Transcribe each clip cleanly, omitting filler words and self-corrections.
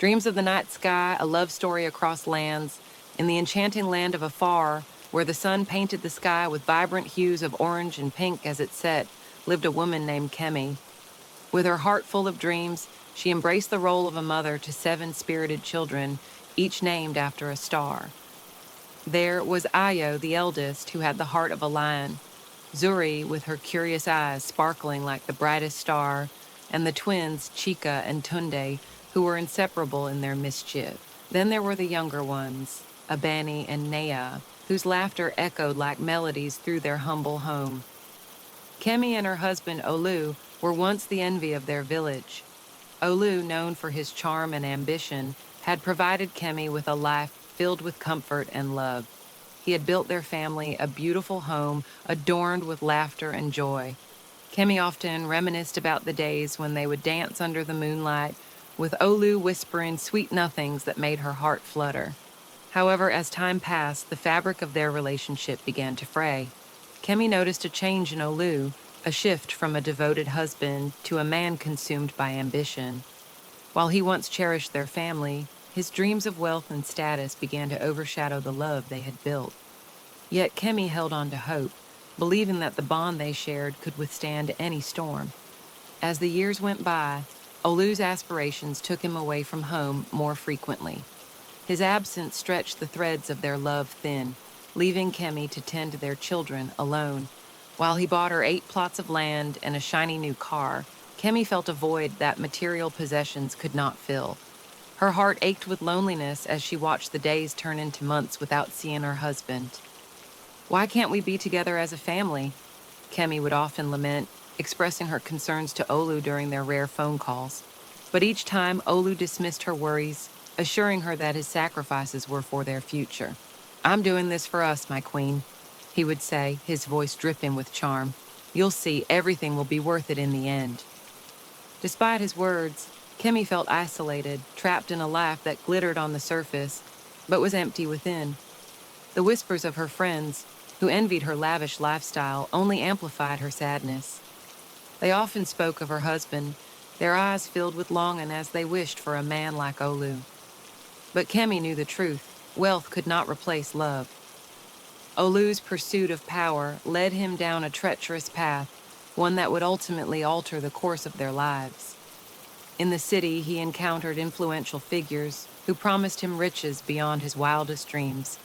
Dreams of the night sky, a love story across lands, in the enchanting land of Afar, where the sun painted the sky with vibrant hues of orange and pink as it set, lived a woman named Kemi. With her heart full of dreams, she embraced the role of a mother to 7 spirited children, each named after a star. There was Ayo, the eldest, who had the heart of a lion, Zuri, with her curious eyes sparkling like the brightest star, and the twins, Chika and Tunde, who were inseparable in their mischief. Then there were the younger ones, Abani and Nea, whose laughter echoed like melodies through their humble home. Kemi and her husband, Olu, were once the envy of their village. Olu, known for his charm and ambition, had provided Kemi with a life filled with comfort and love. He had built their family a beautiful home adorned with laughter and joy. Kemi often reminisced about the days when they would dance under the moonlight, with Olu whispering sweet nothings that made her heart flutter. However, as time passed, the fabric of their relationship began to fray. Kemi noticed a change in Olu, a shift from a devoted husband to a man consumed by ambition. While he once cherished their family, his dreams of wealth and status began to overshadow the love they had built. Yet Kemi held on to hope, believing that the bond they shared could withstand any storm. As the years went by, Olu's aspirations took him away from home more frequently. His absence stretched the threads of their love thin, leaving Kemi to tend to their children alone. While he bought her 8 plots of land and a shiny new car, Kemi felt a void that material possessions could not fill. Her heart ached with loneliness as she watched the days turn into months without seeing her husband. "Why can't we be together as a family?" Kemi would often lament, expressing her concerns to Olu during their rare phone calls. But each time, Olu dismissed her worries, assuring her that his sacrifices were for their future. "I'm doing this for us, my queen," he would say, his voice dripping with charm. "You'll see, everything will be worth it in the end." Despite his words, Kemi felt isolated, trapped in a life that glittered on the surface, but was empty within. The whispers of her friends, who envied her lavish lifestyle, only amplified her sadness. They often spoke of her husband, their eyes filled with longing as they wished for a man like Olu. But Kemi knew the truth. Wealth could not replace love. Olu's pursuit of power led him down a treacherous path, one that would ultimately alter the course of their lives. In the city, he encountered influential figures who promised him riches beyond his wildest dreams.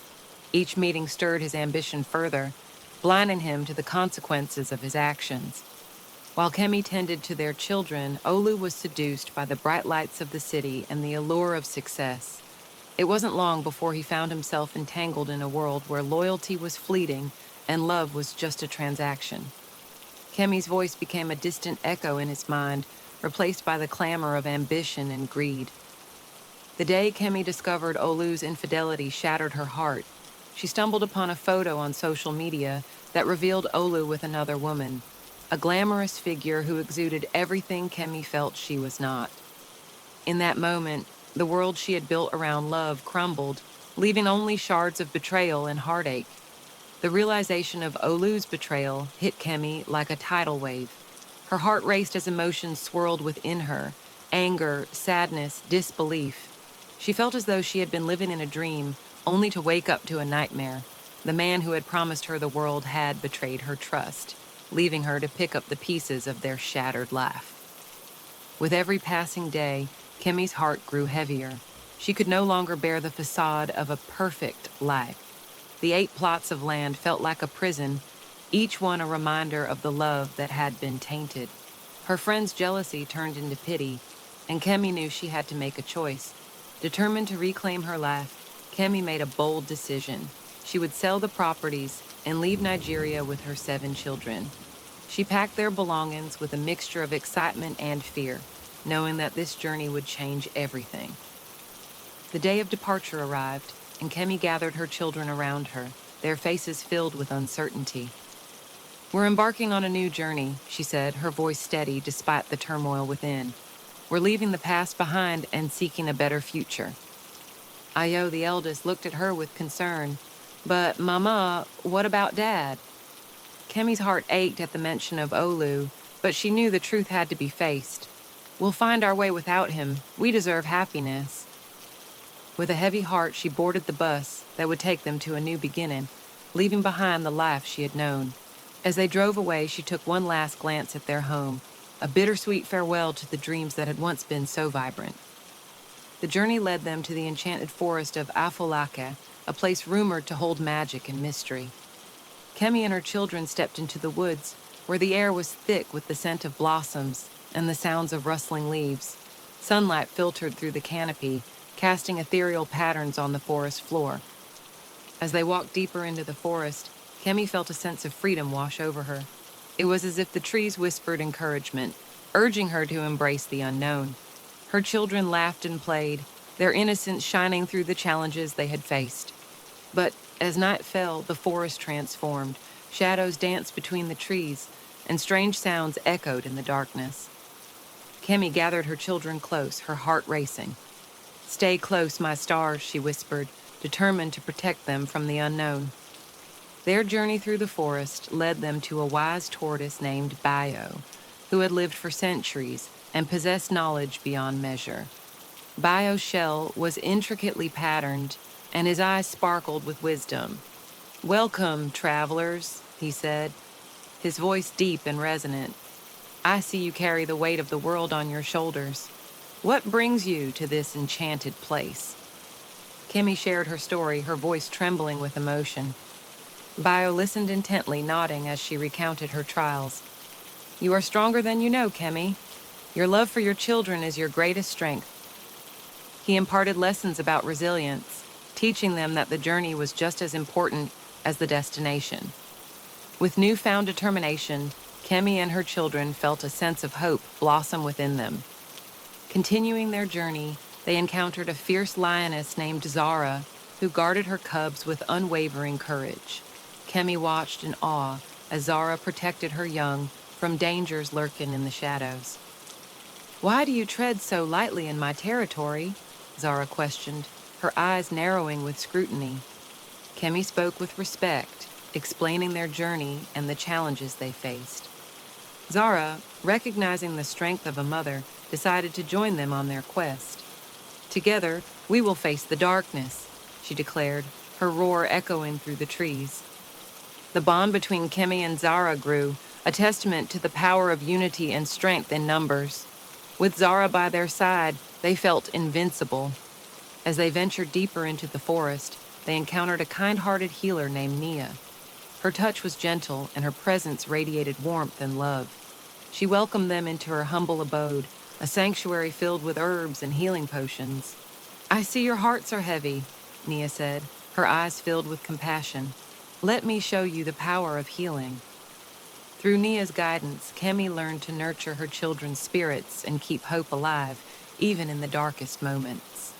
Each meeting stirred his ambition further, blinding him to the consequences of his actions. While Kemi tended to their children, Olu was seduced by the bright lights of the city and the allure of success. It wasn't long before he found himself entangled in a world where loyalty was fleeting and love was just a transaction. Kemi's voice became a distant echo in his mind, replaced by the clamor of ambition and greed. The day Kemi discovered Olu's infidelity shattered her heart. She stumbled upon a photo on social media that revealed Olu with another woman, a glamorous figure who exuded everything Kemi felt she was not. In that moment, the world she had built around love crumbled, leaving only shards of betrayal and heartache. The realization of Olu's betrayal hit Kemi like a tidal wave. Her heart raced as emotions swirled within her: anger, sadness, disbelief. She felt as though she had been living in a dream, only to wake up to a nightmare. The man who had promised her the world had betrayed her trust, leaving her to pick up the pieces of their shattered life. With every passing day, Kemi's heart grew heavier. She could no longer bear the facade of a perfect life. The 8 plots of land felt like a prison, each one a reminder of the love that had been tainted. Her friends' jealousy turned into pity, and Kemi knew she had to make a choice. Determined to reclaim her life, Kemi made a bold decision. She would sell the properties and leave Nigeria with her 7 children. She packed their belongings with a mixture of excitement and fear, knowing that this journey would change everything. The day of departure arrived, and Kemi gathered her children around her, their faces filled with uncertainty. "We're embarking on a new journey," she said, her voice steady despite the turmoil within. "We're leaving the past behind and seeking a better future." Ayo, the eldest, looked at her with concern. "But, Mama, what about Dad?" Kemi's heart ached at the mention of Olu, but she knew the truth had to be faced. "We'll find our way without him. We deserve happiness." With a heavy heart, she boarded the bus that would take them to a new beginning, leaving behind the life she had known. As they drove away, she took one last glance at their home, a bittersweet farewell to the dreams that had once been so vibrant. The journey led them to the enchanted forest of Afar, a place rumored to hold magic and mystery. Kemi and her children stepped into the woods, where the air was thick with the scent of blossoms and the sounds of rustling leaves. Sunlight filtered through the canopy, casting ethereal patterns on the forest floor. As they walked deeper into the forest, Kemi felt a sense of freedom wash over her. It was as if the trees whispered encouragement, urging her to embrace the unknown. Her children laughed and played, their innocence shining through the challenges they had faced. But as night fell, the forest transformed. Shadows danced between the trees, and strange sounds echoed in the darkness. Kemi gathered her children close, her heart racing. "Stay close, my stars," she whispered, determined to protect them from the unknown. Their journey through the forest led them to a wise tortoise named Bayo, who had lived for centuries and possessed knowledge beyond measure. Bayo's shell was intricately patterned, and his eyes sparkled with wisdom. "Welcome, travelers," he said, his voice deep and resonant. "I see you carry the weight of the world on your shoulders. What brings you to this enchanted place?" Kemi shared her story, her voice trembling with emotion. Bayo listened intently, nodding as she recounted her trials. "You are stronger than you know, Kemi. Your love for your children is your greatest strength." He imparted lessons about resilience, teaching them that the journey was just as important as the destination. With newfound determination, Kemi and her children felt a sense of hope blossom within them. Continuing their journey, they encountered a fierce lioness named Zara, who guarded her cubs with unwavering courage. Kemi watched in awe as Zara protected her young from dangers lurking in the shadows. "Why do you tread so lightly in my territory?" Zara questioned, her eyes narrowing with scrutiny. Kemi spoke with respect, explaining their journey and the challenges they faced. Zara, recognizing the strength of a mother, decided to join them on their quest. "Together, we will face the darkness," she declared, her roar echoing through the trees. The bond between Kemi and Zara grew, a testament to the power of unity and strength in numbers. With Zara by their side, they felt invincible. As they ventured deeper into the forest, they encountered a kind-hearted healer named Nia. Her touch was gentle, and her presence radiated warmth and love. She welcomed them into her humble abode, a sanctuary filled with herbs and healing potions. "I see your hearts are heavy," Nia said, her eyes filled with compassion. "Let me show you the power of healing." Through Nia's guidance, Kemi learned to nurture her children's spirits and keep hope alive, even in the darkest moments.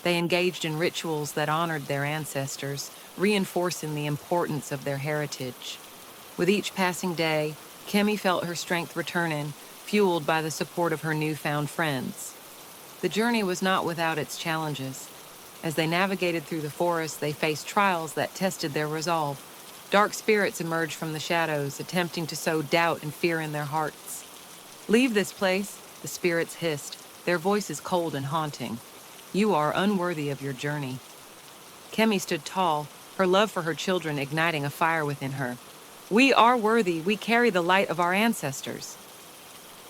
They engaged in rituals that honored their ancestors, reinforcing the importance of their heritage. With each passing day, Kemi felt her strength returning, fueled by the support of her newfound friends. The journey was not without its challenges. As they navigated through the forest, they faced trials that tested their resolve. Dark spirits emerged from the shadows, attempting to sow doubt and fear in their hearts. "Leave this place," the spirits hissed, their voices cold and haunting. "You are unworthy of your journey." Kemi stood tall, her love for her children igniting a fire within her. "We are worthy. We carry the light of our ancestors."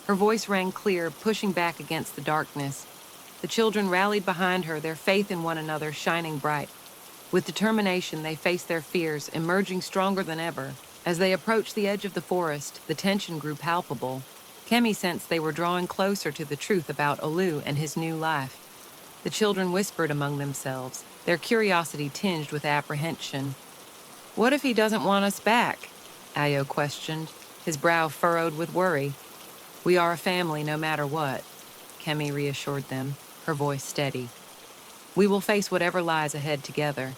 Her voice rang clear, pushing back against the darkness. The children rallied behind her, their faith in one another shining bright. With determination, they faced their fears, emerging stronger than ever. As they approached the edge of the forest, the tension grew palpable. Kemi sensed they were drawing closer to the truth about Olu and his new life. The children whispered among themselves, their curiosity tinged with apprehension. "What if he doesn't want us back?" Ayo questioned, his brow furrowed with worry. "We are a family no matter what," Kemi reassured them, her voice steady. "We will face whatever lies ahead together."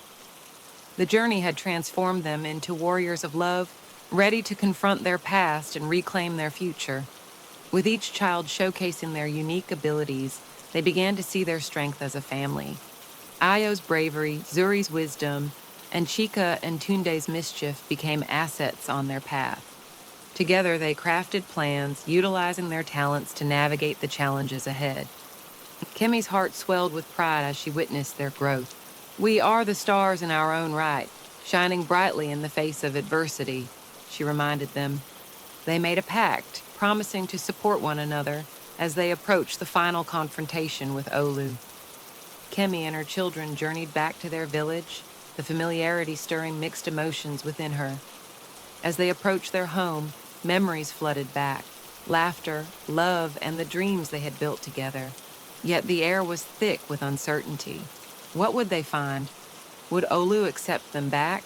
The journey had transformed them into warriors of love, ready to confront their past and reclaim their future. With each child showcasing their unique abilities, they began to see their strength as a family. Ayo's bravery, Zuri's wisdom, and Chika and Tunde's mischief became assets on their path. Together, they crafted plans, utilizing their talents to navigate the challenges ahead. Kemi's heart swelled with pride as she witnessed their growth. We are the stars in our own right, shining brightly in the face of adversity, she reminded them. They made a pact, promising to support one another as they approached the final confrontation with Olu. Kemi and her children journeyed back to their village, the familiarity stirring mixed emotions within her. As they approached their home, memories flooded back, laughter, love, and the dreams they had built together. Yet the air was thick with uncertainty. What would they find? Would Olu accept them back?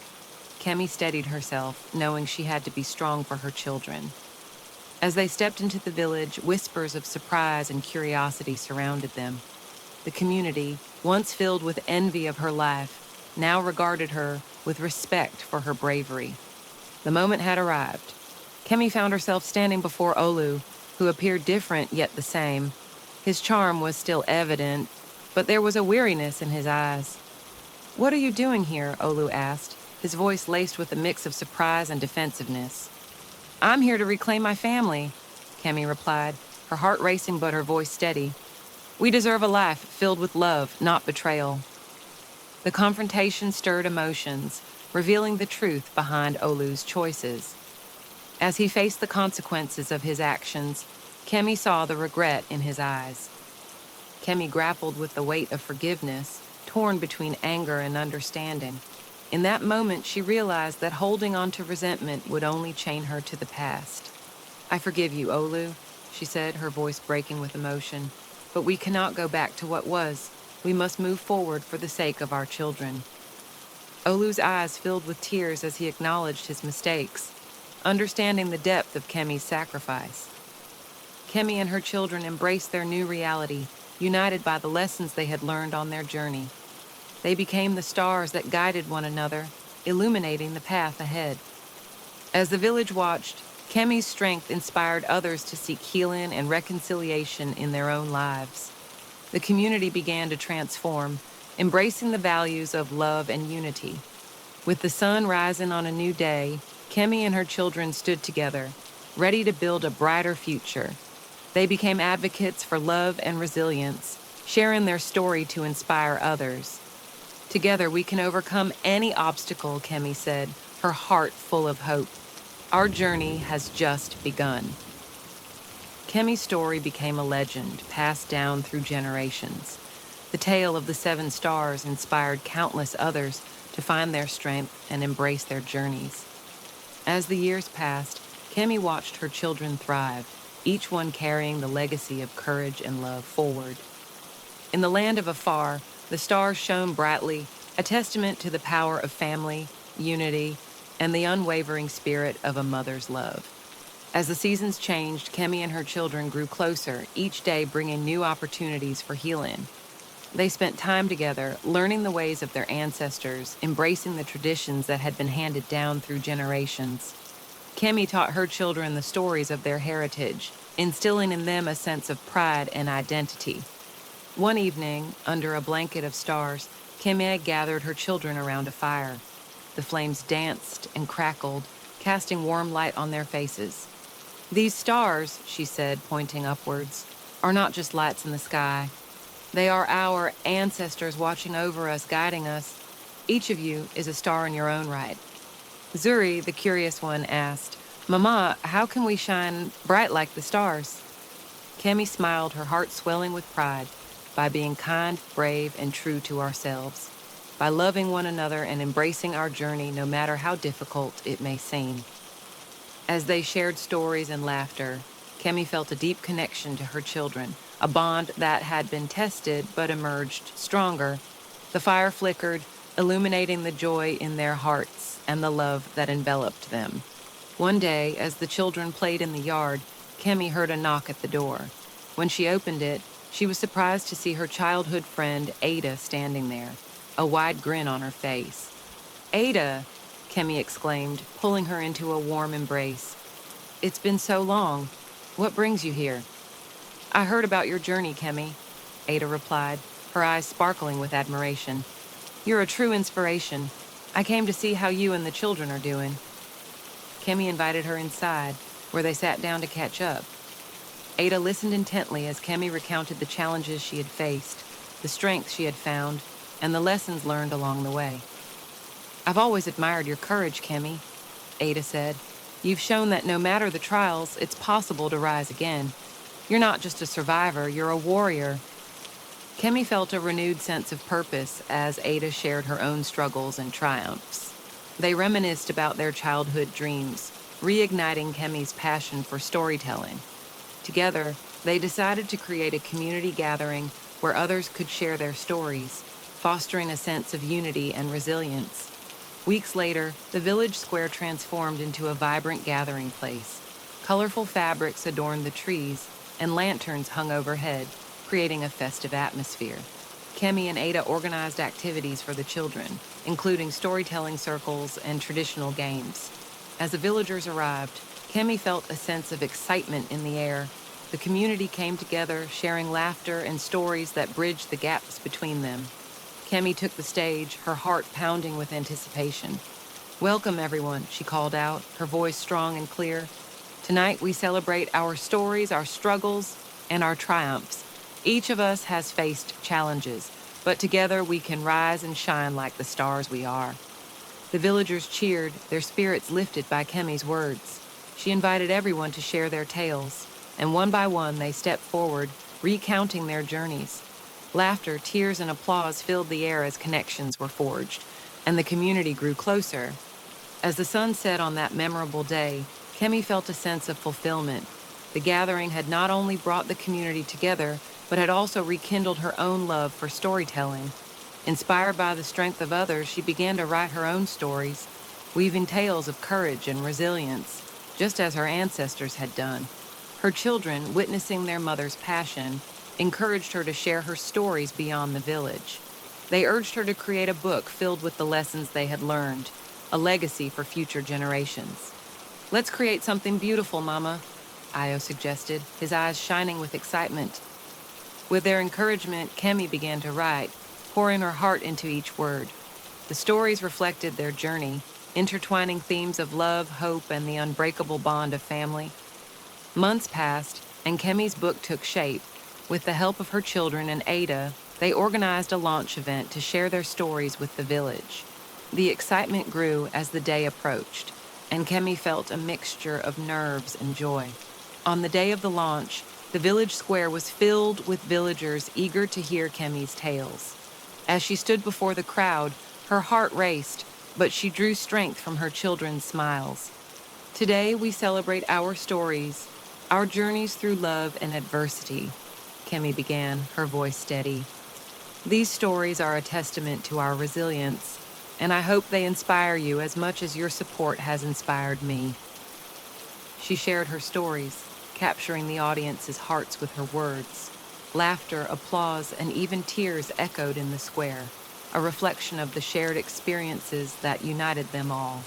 Kemi steadied herself, knowing she had to be strong for her children. As they stepped into the village, whispers of surprise and curiosity surrounded them. The community, once filled with envy of her life, now regarded her with respect for her bravery. The moment had arrived. Kemi found herself standing before Olu, who appeared different yet the same. His charm was still evident, but there was a weariness in his eyes. "What are you doing here?" Olu asked, his voice laced with a mix of surprise and defensiveness. "I'm here to reclaim my family," Kemi replied, her heart racing but her voice steady. "We deserve a life filled with love, not betrayal." The confrontation stirred emotions, revealing the truth behind Olu's choices. As he faced the consequences of his actions, Kemi saw the regret in his eyes. Kemi grappled with the weight of forgiveness, torn between anger and understanding. In that moment, she realized that holding on to resentment would only chain her to the past. "I forgive you, Olu," she said, her voice breaking with emotion. "But we cannot go back to what was. We must move forward for the sake of our children." Olu's eyes filled with tears as he acknowledged his mistakes, understanding the depth of Kemi's sacrifice. Kemi and her children embraced their new reality, united by the lessons they had learned on their journey. They became the stars that guided one another, illuminating the path ahead. As the village watched, Kemi's strength inspired others to seek healing and reconciliation in their own lives. The community began to transform, embracing the values of love and unity. With the sun rising on a new day, Kemi and her children stood together, ready to build a brighter future. They became advocates for love and resilience, sharing their story to inspire others. "Together we can overcome any obstacle," Kemi said, her heart full of hope. "Our journey has just begun." Kemi's story became a legend, passed down through generations. The tale of the 7 stars inspired countless others to find their strength and embrace their journeys. As the years passed, Kemi watched her children thrive, each one carrying the legacy of courage and love forward. In the land of Afar, the stars shone brightly, a testament to the power of family, unity, and the unwavering spirit of a mother's love. As the seasons changed, Kemi and her children grew closer, each day bringing new opportunities for healing. They spent time together, learning the ways of their ancestors, embracing the traditions that had been handed down through generations. Kemi taught her children the stories of their heritage, instilling in them a sense of pride and identity. One evening, under a blanket of stars, Kemi gathered her children around a fire. The flames danced and crackled, casting warm light on their faces. "These stars," she said, pointing upwards, "are not just lights in the sky. They are our ancestors watching over us, guiding us. Each of you is a star in your own right." Zuri, the curious one, asked, "Mama, how can we shine bright like the stars?" Kemi smiled, her heart swelling with pride. "By being kind, brave, and true to ourselves. By loving one another and embracing our journey no matter how difficult it may seem." As they shared stories and laughter, Kemi felt a deep connection to her children, a bond that had been tested but emerged stronger. The fire flickered, illuminating the joy in their hearts and the love that enveloped them. One day, as the children played in the yard, Kemi heard a knock at the door. When she opened it, she was surprised to see her childhood friend, Ada, standing there, a wide grin on her face. "Ada," Kemi exclaimed, pulling her into a warm embrace. "It's been so long. What brings you here?" "I heard about your journey, Kemi," Ada replied, her eyes sparkling with admiration. "You're a true inspiration. I came to see how you and the children are doing." Kemi invited her inside, where they sat down to catch up. Ada listened intently as Kemi recounted the challenges she had faced, the strength she had found, and the lessons learned along the way. "I've always admired your courage, Kemi," Ada said. "You've shown that no matter the trials, it's possible to rise again. You're not just a survivor, you're a warrior." Kemi felt a renewed sense of purpose as Ada shared her own struggles and triumphs. They reminisced about their childhood dreams, reigniting Kemi's passion for storytelling. Together, they decided to create a community gathering where others could share their stories, fostering a sense of unity and resilience. Weeks later, the village square transformed into a vibrant gathering place. Colorful fabrics adorned the trees, and lanterns hung overhead, creating a festive atmosphere. Kemi and Ada organized activities for the children, including storytelling circles and traditional games. As the villagers arrived, Kemi felt a sense of excitement in the air. The community came together, sharing laughter and stories that bridged the gaps between them. Kemi took the stage, her heart pounding with anticipation. "Welcome, everyone," she called out, her voice strong and clear. "Tonight we celebrate our stories, our struggles, and our triumphs. Each of us has faced challenges, but together we can rise and shine like the stars we are." The villagers cheered, their spirits lifted by Kemi's words. She invited everyone to share their tales, and one by one they stepped forward, recounting their journeys. Laughter, tears, and applause filled the air as connections were forged, and the community grew closer. As the sun set on that memorable day, Kemi felt a sense of fulfillment. The gathering had not only brought the community together, but had also rekindled her own love for storytelling. Inspired by the strength of others, she began to write her own stories, weaving tales of courage and resilience, just as her ancestors had done. Her children, witnessing their mother's passion, encouraged her to share her stories beyond the village. They urged her to create a book filled with the lessons they had learned, a legacy for future generations. "Let's create something beautiful, Mama," Io suggested, his eyes shining with excitement. With their encouragement, Kemi began to write, pouring her heart into each word. The stories reflected their journey, intertwining themes of love, hope, and the unbreakable bond of family. Months passed, and Kemi's book took shape. With the help of her children and Ada, they organized a launch event to share their stories with the village. The excitement grew as the day approached, and Kemi felt a mixture of nerves and joy. On the day of the launch, the village square was filled with villagers eager to hear Kemi's tales. As she stood before the crowd, her heart raced, but she drew strength from her children's smiles. "Today we celebrate our stories, our journeys through love and adversity," Kemi began, her voice steady. "These stories are a testament to our resilience, and I hope they inspire you as much as your support has inspired me." She shared her stories, capturing the audience's hearts with her words. Laughter, applause, and even tears echoed in the square, a reflection of the shared experiences that united them all.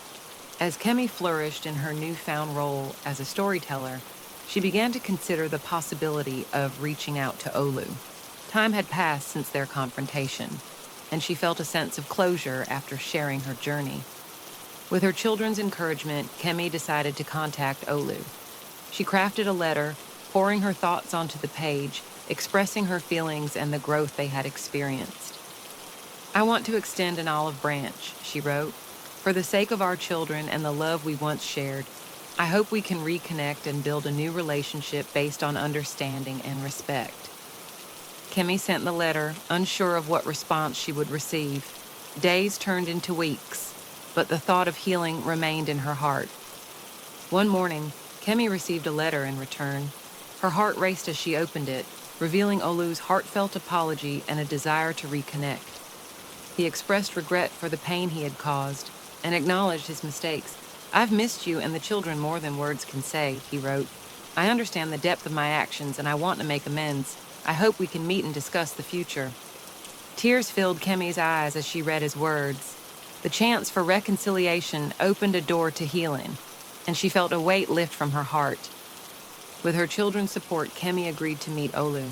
As Kemi flourished in her newfound role as a storyteller, she began to consider the possibility of reaching out to Olu. Time had passed since their confrontation, and she felt a sense of closure after sharing her journey. With her children's encouragement, Kemi decided to contact Olu. She crafted a letter, pouring her thoughts onto the page, expressing her feelings and the growth they had experienced. "I want to extend an olive branch," she wrote. "For the sake of our children and the love we once shared, I hope we can reconnect and build a new relationship based on understanding and respect." Kemi sent the letter, unsure of what response she would receive. Days turned into weeks, but the thought of healing remained in her heart. One morning, Kemi received a letter in return. Her heart raced as she opened it, revealing Olu's heartfelt apology and a desire to reconnect. He expressed regret for the pain he had caused and acknowledged his mistakes. "I've missed you and the children more than words can say," he wrote. "I understand the depth of my actions and I want to make amends. I hope we can meet and discuss the future." Tears filled Kemi's eyes as she read his words. The chance for reconciliation opened a door to healing, and she felt a weight lift from her heart. With her children's support, Kemi agreed to meet Olu.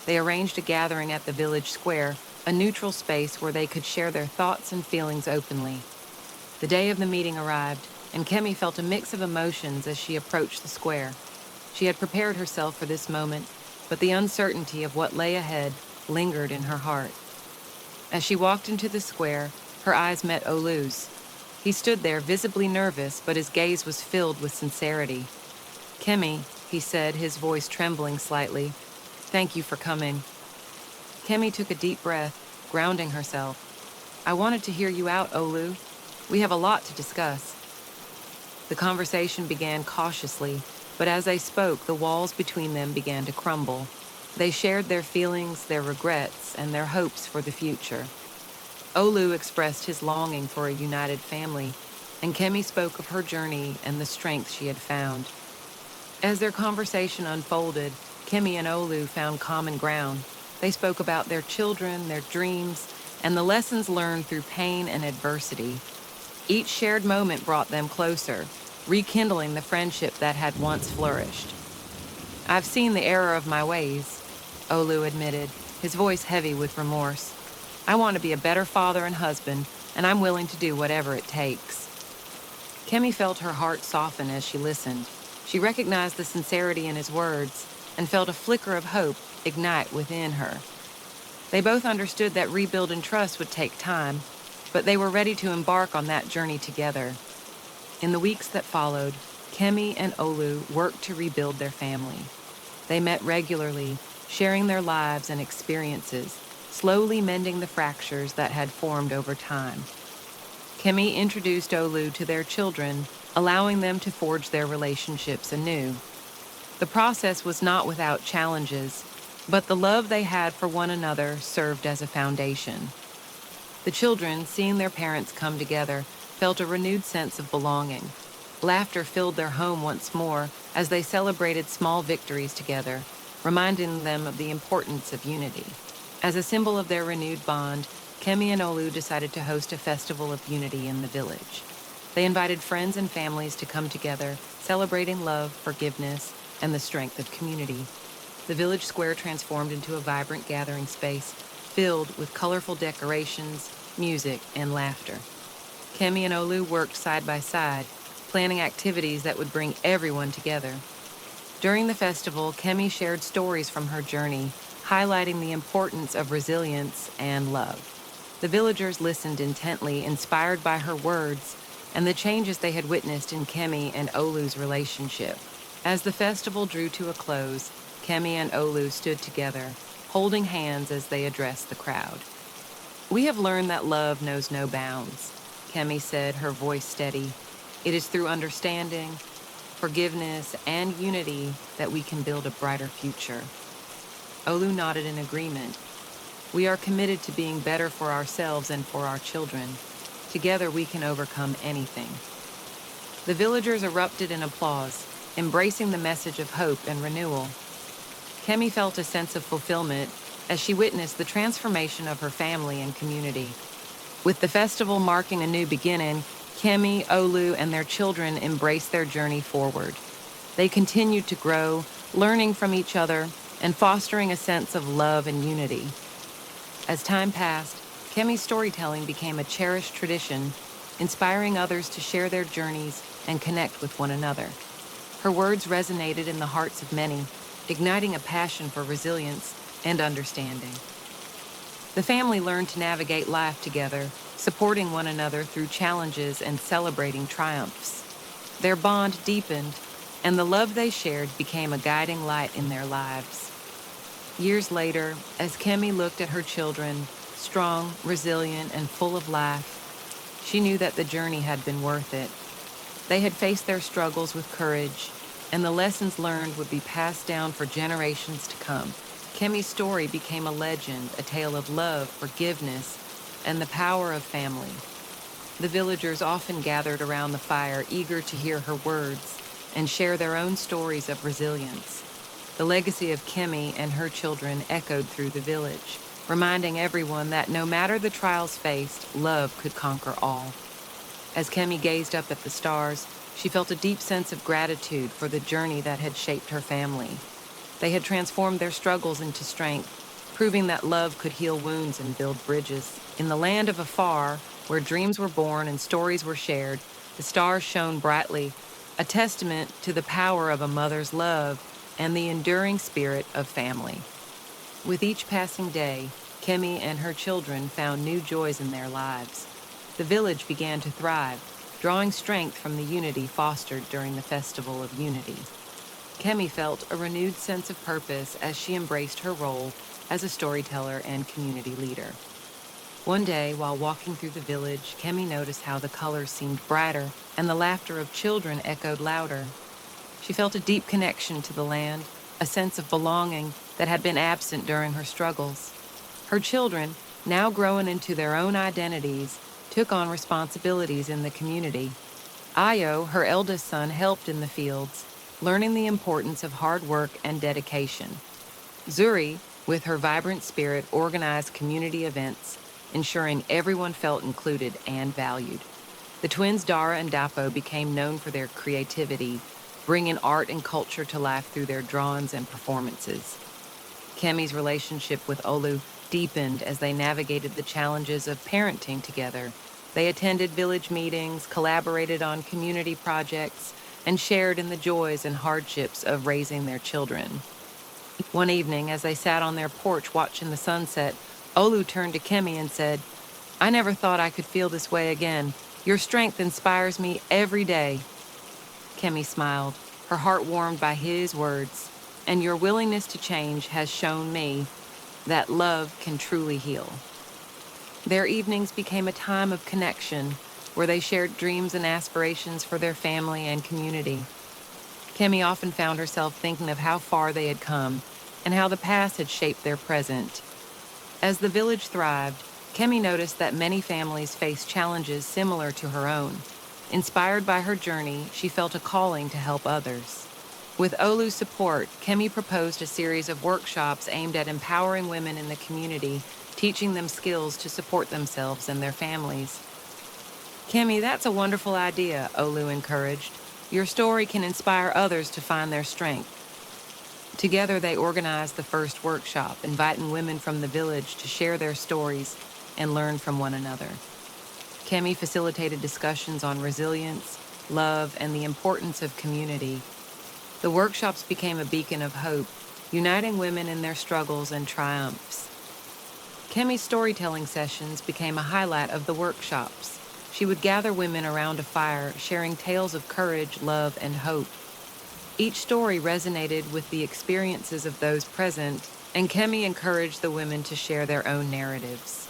They arranged a gathering at the village square, a neutral space where they could share their thoughts and feelings openly. The day of the meeting arrived, and Kemi felt a mix of emotions as she approached the square. She had prepared herself for this moment, but the uncertainty of what lay ahead lingered in her heart. As she walked into the square, her eyes met Olu's. He stood there, visibly nervous, but his gaze was filled with sincerity. "Kemi," he said, his voice trembling slightly, "thank you for coming." Kemi took a deep breath, grounding herself. "I wanted to hear you out, Olu. We have a lot to discuss." The conversation began cautiously, but as they spoke, the walls between them began to crumble. They shared their feelings, their regrets, and their hopes for the future. Olu expressed his longing for a united family, and Kemi spoke of her journey and the strength she had found. As their conversation unfolded, Kemi and Olu found common ground. They spoke about their children, their dreams, and the lessons learned through pain and adversity. Each shared moment brought them closer, rekindling the friendship that had once flourished. "I've seen the error of my ways," Olu admitted, his voice heavy with remorse. "I want to be a better father and husband, and I'm willing to do whatever it takes." Kemi felt her heart soften as she listened. She recognized the sincerity in his words and felt a flicker of hope ignite within her. They both understood that rebuilding trust would take time, but they were ready to embark on that journey together. In the weeks that followed, Kemi and Olu worked to rebuild their family. They met regularly, sharing their lives and experiences, slowly mending the fractures that had formed over time. Kemi introduced Olu to their children, allowing them to forge their relationships anew. The process was not without challenges, but the love they had for one another served as a foundation. The children, seeing their parents come together, felt a renewed sense of belonging. Laughter filled their home once more as they celebrated small victories together, reminding them of the importance of unity. As a symbol of their renewed bond, Kemi and Olu decided to host a festival of unity in the village. They invited friends and families to come together, celebrating love, forgiveness, and the strength of community. The village square transformed into a vibrant gathering space, filled with colorful decorations, music, and laughter. Kemi and Olu worked side by side, planning activities that would bring everyone together. During the festival, Kemi shared stories from her journey, highlighting the importance of resilience and love. The villagers listened intently, inspired by her words and the changes they had witnessed in Kemi and Olu's relationship. As the festival drew to a close, Kemi and Olu stood together, holding hands as they addressed the crowd. "We have learned that love knows no bounds," Kemi said, her voice steady. "It is through understanding, forgiveness, and unity that we can build a brighter future." Olu nodded in agreement. "We are committed to being better for ourselves and for our children. Together we can overcome anything." The villagers erupted in applause, embracing the message of hope and renewal. Kemi felt a sense of fulfillment as she witnessed the transformation of her family and community. With the festival marking a new beginning, Kemi, Olu, and their children embraced their journey forward. They continued to grow, learning from each other and fostering a sense of love and unity. As time passed, Kemi's storytelling became a cherished tradition, inspiring others to share their journeys and connect with one another. Her words resonated in the hearts of many, igniting a passion for resilience and understanding. The family learned to navigate life together, supporting one another through challenges and celebrating triumphs. Their bond deepened, and the love they shared became a guiding light in their lives. Years later, as Kemi looked at her children, strong, resilient, and full of life, she knew that the journey had been worth it. They had faced their struggles with courage, and the lessons learned would be passed down for generations to come. Kemi's story became a legend, a tale of love, forgiveness, and the power of family. The villagers often gathered around the fire, eager to hear her words and share their own stories of resilience. The legacy of Kemi and her children echoed through the village, reminding everyone that no matter the trials faced, love could conquer all. As Kemi gazed up at the stars, she felt a deep sense of gratitude for the journey that had shaped her family. They had transformed their struggles into strength, proving that love could heal wounds and build bridges. In the land of Afar, where dreams were born and stories were shared, the stars shone brightly, a testament to the power of a mother's love and the enduring spirit of family. With each passing day, Kemi and her children found new joys in their lives. The village began to thrive, drawing strength from the unity fostered during the Festival of Unity. Kemi felt a renewed sense of purpose as she embraced her role as a storyteller and community leader. One day, while walking through the village, Kemi noticed how the colors seemed brighter and the laughter of children echoed louder. She felt a deep connection to the land, a sense of belonging that had been absent during her struggles. Her children, now grown into their own identities, took on responsibilities in the community. Ayo, her eldest son, helped in the fields, learning the importance of hard work and dedication. Zuri, with her vibrant spirit, organized community events, ensuring everyone felt included and valued. The twins Dara and Dapo became known for their creativity, bringing art and culture to life through their drawings and performances. Kemi's relationship with Olu deepened as they navigated the challenges of parenting together. They attended village meetings, collaborated on community projects, and shared in the joys and hardships of raising their children. One evening, as they sat on their porch watching the sunset, Olu turned to Kemi and said, "I never thought I could feel this way again. Your strength inspires me every day." Kemi smiled, her heart warmed by his words, "And your willingness to change has shown me that love can truly heal." Their evenings became a time of connection where they shared dreams and aspirations for their family and community. Kemi often found herself thinking of how far they had come and how the past had shaped their present. As the village thrived, Kemi noticed that many families faced challenges similar to her own. Inspired by her journey, she felt a calling to help others. With Olu's support, Kemi proposed a series of workshops aimed at empowering women in the community, teaching them skills to support themselves and their families. "Kemi, that's a wonderful idea," Olu encouraged. "Your story can inspire others to find their strength." Together, they organized the first workshop, inviting women from the village to share their stories and learn from one another. Kemi facilitated discussions on resilience, love, and the importance of community. The workshops became a beacon of hope, uniting women in their struggles and triumphs. Kemi's storytelling sessions became a highlight of the workshops. She would gather women around a fire, sharing tales of courage, love, and hope. Each story resonated with the experiences of those present, and Kemi encouraged the women to share their own narratives.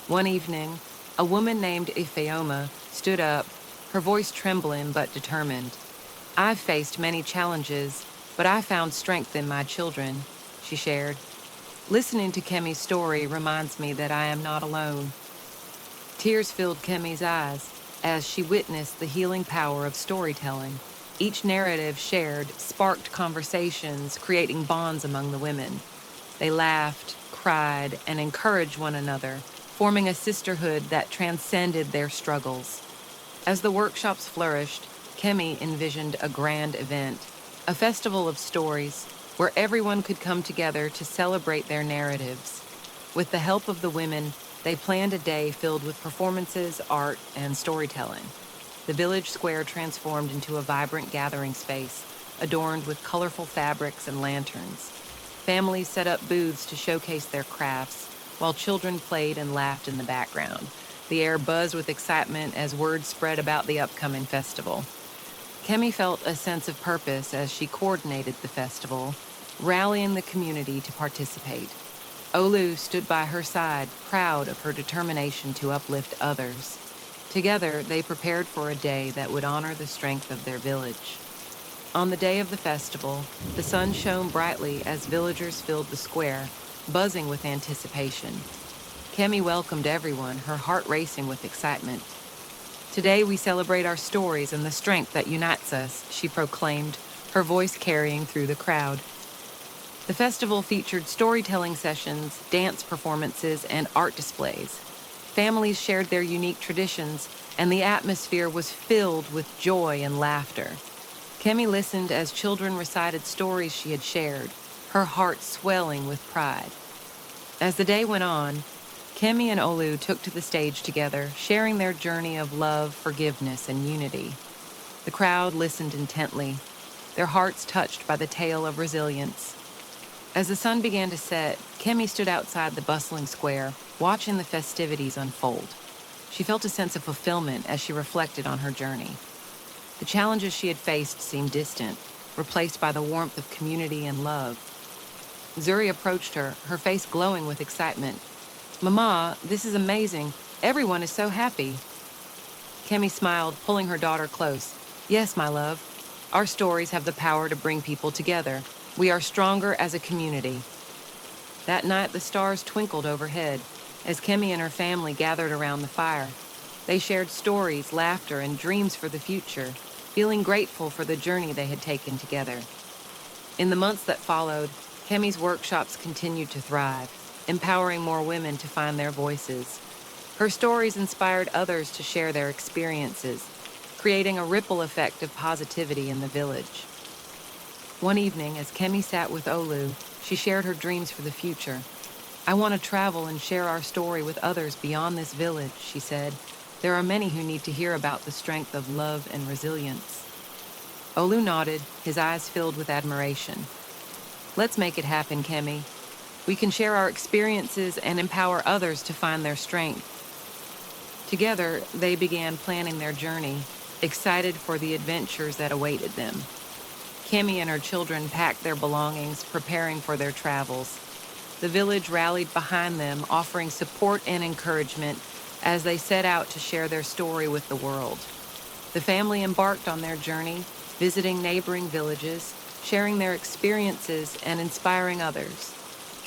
One evening, a woman named Ifeoma stood up, her voice trembling but determined. "I've faced many challenges, but I found strength in my children," she shared. "Listening to Kemi's story reminds me that I am not alone." Tears filled Kemi's eyes as she witnessed the healing power of storytelling. Each narrative shared sparked conversations, creating bonds among the women. They laughed, cried, and encouraged one another, forming a sisterhood that transcended their struggles. As the workshops flourished, Kemi envisioned a grand event, a festival of stories, where everyone could come together to celebrate their narratives. With the help of the women, they planned a day filled with performances, art, and storytelling. The village square transformed into a vibrant gathering space, adorned with colorful fabrics and lanterns. Families set up booths to showcase their crafts, while children played and laughed in the background. The air buzzed with excitement as word spread about the upcoming festival. Kemi felt a sense of purpose as she coordinated the festival, rallying the community to participate. Olu stood by her side, proud of her determination to uplift others. Together, they prepared for a day that would honor the strength of their village. On the day of the festival, the sun shone brightly as villagers filled the square, buzzing with anticipation. Kemi welcomed everyone, her heart racing with excitement. "Today we celebrate our stories and the strength that unites us," she proclaimed, her voice carrying through the crowd. The festival featured storytelling sessions, dance performances, and art displays. Families shared their unique traditions, and the atmosphere was filled with joy and laughter. Kemi listened as children recited stories she had shared, her heart swelling with pride. As the day went on, Kemi and Olu took to the stage together, sharing their journey of love, forgiveness, and unity. The crowd listened intently, their hearts touched by the tale of resilience. As the sun began to set, Kemi stood outside the bustling square, watching the festivities unfold. She felt a sense of fulfillment as she reflected on her journey. The challenges she had faced seemed distant, replaced by the warmth of community and love. Zuri approached her, her face glowing with excitement. "Mama, this is amazing. Everyone is so happy." Kemi smiled, pulling her daughter close. "Yes, my love. Our stories have the power to bring people together. We are stronger as a community." That night, the stars twinkled overhead as Kemi and her family gathered around the fire. They shared stories, laughter, and dreams for the future, feeling grateful for the journey they had taken together. In the months that followed, Kemi's workshops continued to thrive, empowering more women to find their voices. Her stories inspired others to share their experiences, creating a ripple effect of positivity in the village. One evening, as Kemi sat with Olu, she shared her dreams for the future. "I want to travel and share our story with others beyond this village," she said. "There are many who need to hear about the strength of love and resilience." Olu nodded, his eyes filled with admiration. "Let's make it happen, Kemi. We can share our experiences and empower others to find their strength." Together, they began planning their journey, excited for the adventures that awaited them. Kemi and her children packed their belongings, preparing for their travels. The village rallied behind them, offering support and encouragement as they set out to share their story with the world. The family embarked on their journey, visiting neighboring villages, sharing their experiences, and inspiring others.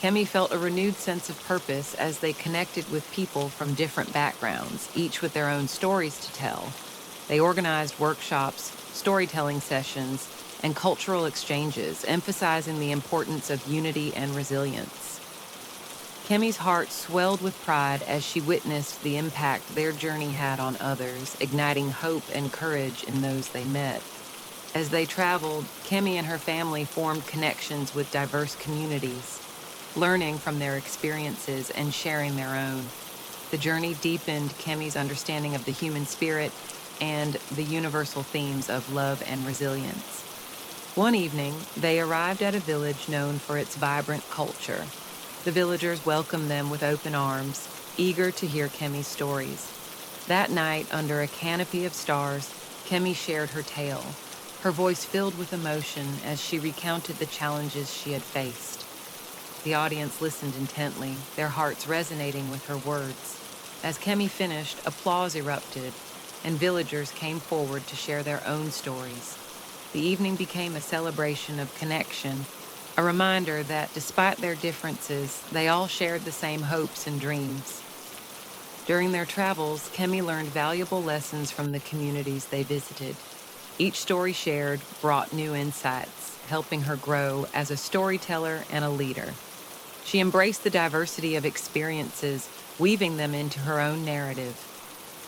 Kemi felt a renewed sense of purpose as they connected with people from different backgrounds, each with their own stories to tell. They organized workshops, storytelling sessions, and cultural exchanges, emphasizing the importance of unity and resilience. Kemi's heart swelled with pride as she witnessed the impact their journey had on others, igniting hope and courage in those they met. As they traveled, Kemi and her family formed connections with diverse communities, learning from their experiences and sharing their own. The journey deepened Kemi's understanding of the human spirit and the universal themes of love and resilience. One evening, they arrived at a village known for its vibrant culture. The villagers welcomed them with open arms, eager to hear Kemi's stories. That night, under a canopy of stars, Kemi shared her tale, her voice filled with emotion as she recounted the challenges she had faced. The audience listened intently, their hearts resonating with her words. As Kemi finished, applause erupted, and villagers came forward to share their own stories. The evening became a celebration of connection, a reminder that despite their differences, they all shared the same hopes and dreams. During their travels, Kemi learned valuable lessons from the communities they visited. Each story shared brought new insights, helping her grow as a storyteller and a leader. She embraced the diversity of experiences, weaving them into her own narrative.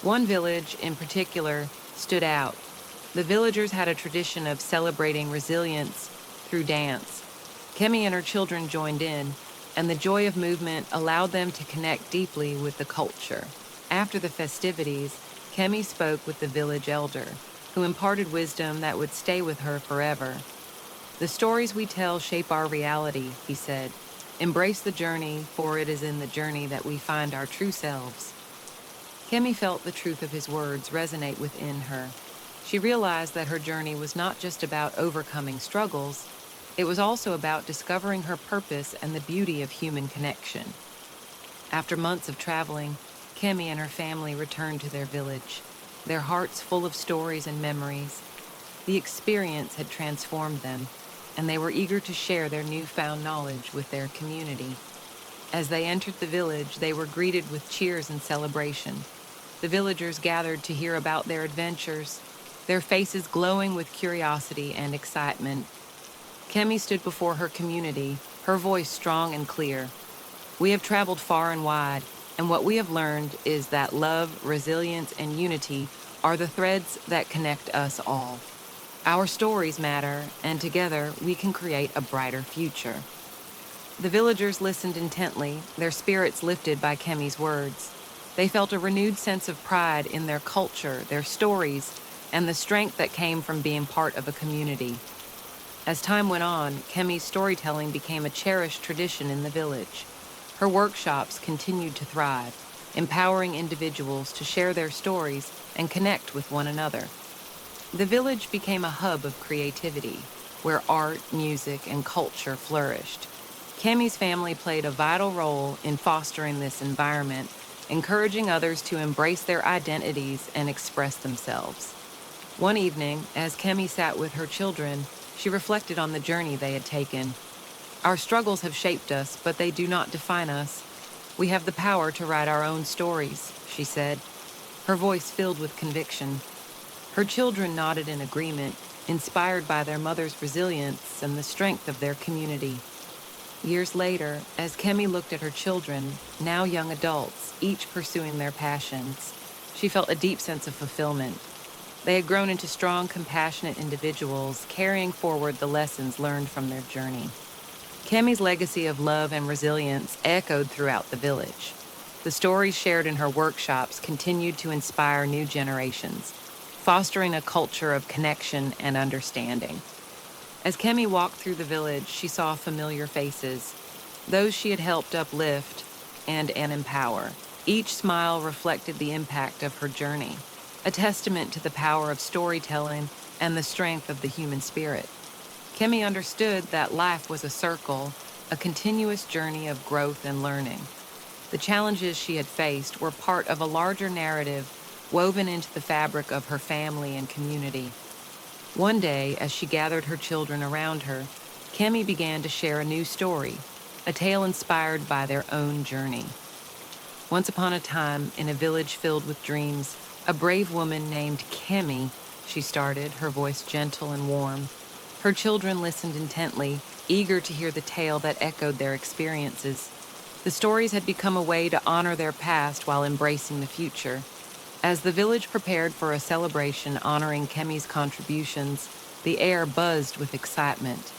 One village, in particular, stood out. The villagers had a tradition of celebrating resilience through dance. Kemi and her children joined in, and the joy of movement allowed them to connect deeply with the culture. After the festivities, Kemi spoke with the village elder, who imparted wisdom that would stay with her forever. "The stories we tell shape our reality," he said. "Embrace the journey, for it is in the journey that we find our true selves." Kemi felt the truth of his words resonate within her. She realized that her journey was not just about overcoming struggles, it was also about discovering her purpose and the beauty of human connection. After months of traveling, Kemi and her family returned to their village, their hearts full of stories and memories. The experience had transformed them, and they were eager to share their newfound knowledge with their community. As they entered the village, they were greeted with cheers and celebration. The villagers gathered to hear about their adventures, their faces glowing with curiosity and excitement. Kemi stood before her community, her voice strong and clear. "We have traveled far and wide, and what we have learned is that love, resilience, and unity are the threads that connect us all. Our stories matter, and together we can create a brighter future." The villagers listened intently, their spirits lifted by Kemi's words. They felt a renewed sense of pride in their culture, their stories, and the strength that came from being part of a community. As time went on, Kemi's storytelling became a cherished tradition in the village. Her workshops continued to thrive, empowering individuals to share their stories and connect with one another. The village became a hub of creativity, where art, music, and culture flourished. Kemi's family played a vital role in fostering this environment, encouraging others to embrace their identities and express themselves. One evening, as Kemi sat with her children, she reflected on the journey they had taken. Our struggles have shaped us, but they do not define us. We have the power to write our own stories, she said, her voice filled with conviction. Her children nodded in agreement, inspired by their mother's resilience and the strength of their community. Years later, as Kemi looked at her children, now young adults, each pursuing their passions, she felt a deep sense of fulfillment. They had grown into strong, compassionate individuals, carrying forward the lessons learned from their journey. Kemi's legacy of love and resilience echoed throughout the village. The stories shared in her workshops continued to inspire new generations, fostering a culture of connection and understanding. As Kemi walked through the village, she saw familiar faces, those she had helped uplift and empower. Each smile reflected the impact of her journey, a testament to the power of storytelling and the strength of the human spirit. Kemi understood that life was a circle, a continuous journey of growth and learning. The challenges she had faced were part of a larger narrative woven into the fabric of her family and community. One day, as she gathered her children around her, Kemi began to share a new story, a tale inspired by their own journey. Once upon a time, in a village filled with dreams, a brave woman named Kemi, she started, her voice gentle and warm. Her children listened intently, eager to hear the tale that echoed their experiences. The stories had become a way to honor their past while embracing the future. As the village prepared for a celebration honoring Kemi's contributions, the air buzzed with excitement.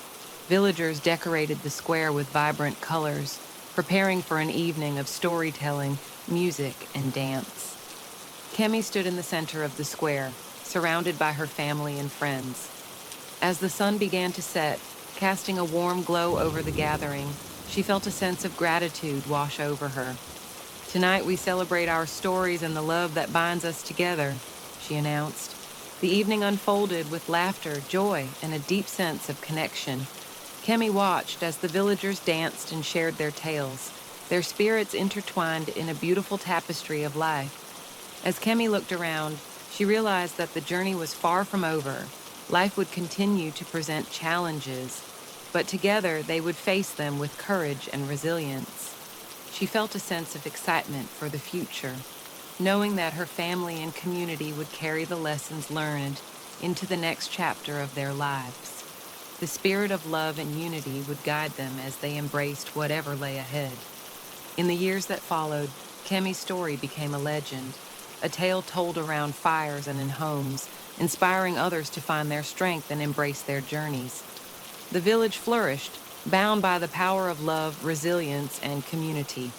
Villagers decorated the square with vibrant colors, preparing for an evening of storytelling, music, and dance. Kemi stood in the center of the square, surrounded by her family and friends. As the sun began to set, casting a warm glow over the gathering, she felt a sense of gratitude wash over her. "Tonight we celebrate our stories and the love that binds us together," she announced. The evening unfolded with laughter, joy, and a deep sense of connection. Kemi watched as the villagers danced and shared their tales, their spirits intertwined in a beautiful tapestry of life. As Kemi looked around, she realized that the journey was far from over. Life would continue to present challenges, but together they would face them with courage and resilience. She felt a sense of excitement for the future, knowing that her family and community would carry the lessons learned into the next chapter of their lives. The spirit of love and unity would guide them as they embraced whatever lay ahead. In the years that followed, Kemi's story became a legend, a tale told around fires and in homes, inspiring others to find their strength and embrace their journeys. The village flourished, bound by the power of love, resilience, and community.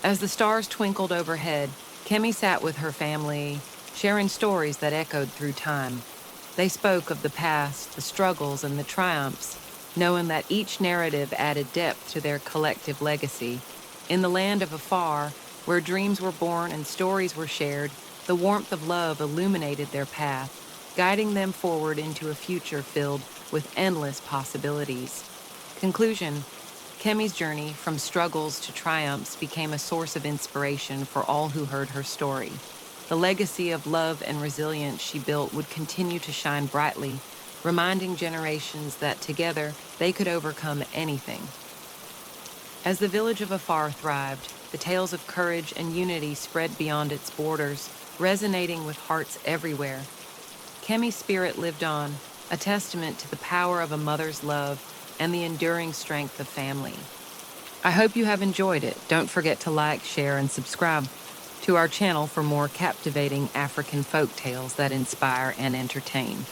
As the stars twinkled overhead, Kemi sat with her family, sharing stories that echoed through time. They spoke of the past, the struggles, and the triumphs, knowing that each narrative added depth to their collective legacy. In the land of Afar, where dreams were born and stories were shared, the warmth of love illuminated their path, guiding them forward into a future filled with endless possibilities. Conclusion: Kemi's journey from struggles to triumphs became a source of inspiration for all who heard her story. The legacy of love and resilience she built would continue to shine brightly, reminding generations that together they could overcome anything. As the village of Afar thrived, the tales of courage and unity spread beyond its borders, resonating with hearts everywhere. Kemi's spirit lived on, a testament to the power of a mother's love and the enduring strength of family. I hope you have enjoyed it. Don't forget to like, share, and subscribe to our channel for more captivating African folk tales that inspire and entertain.